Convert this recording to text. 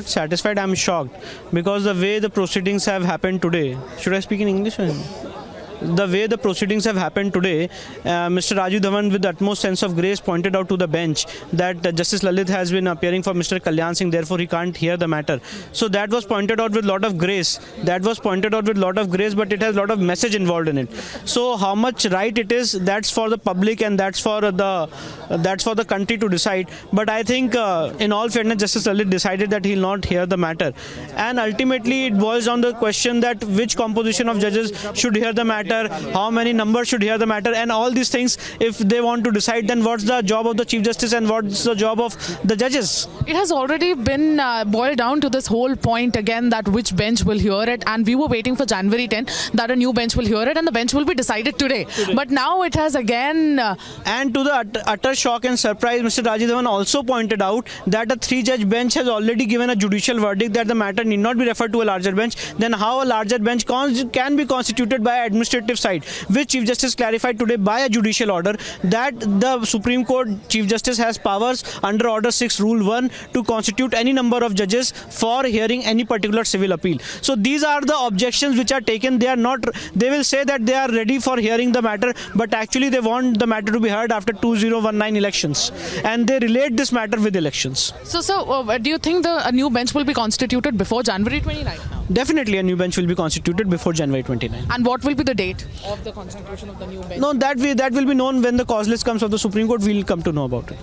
not satisfied. I'm shocked because the way the proceedings have happened today. Should I speak in English? The way the proceedings have happened today, Mr. Rajiv Dhawan, with the utmost sense of grace, pointed out to the bench that Justice Lalit has been appearing for Mr. Kalyan Singh, therefore he can't hear the matter. So that was pointed out with a lot of grace. But it has a lot of message involved in it. So how much right it is, that's for the public and that's for the country to decide. But I think, in all fairness, Justice Lalit decided that he will not hear the matter. And ultimately, it boils down to the question that which composition of judges should hear the matter, how many numbers should hear the matter, and all these things. If they want to decide, then what's the job of the Chief Justice and what's the job of the judges? It has already been boiled down to this whole point again, that which bench will hear it, and we were waiting for January 10 that a new bench will hear it and the bench will be decided today. But now it has again... And to the utter shock and surprise, Mr. Rajiv Dhawan also pointed out that a 3-judge bench has already given a judicial verdict that the matter need not be referred to a larger bench. Then how a larger bench can be constituted by administrative side, which Chief Justice clarified today by a judicial order that the Supreme Court Chief Justice has powers under Order 6 Rule 1 to constitute any number of judges for hearing any particular civil appeal. So these are the objections which are taken. They will say that they are ready for hearing the matter, but actually they want the matter to be heard after 2019 elections, and they relate this matter with elections. So do you think a new bench will be constituted before January 29? Definitely a new bench will be constituted before January 29. And what will be the date of the constitution of the new bench? No, that will be known when the cause list comes of the Supreme Court. We'll come to know about it.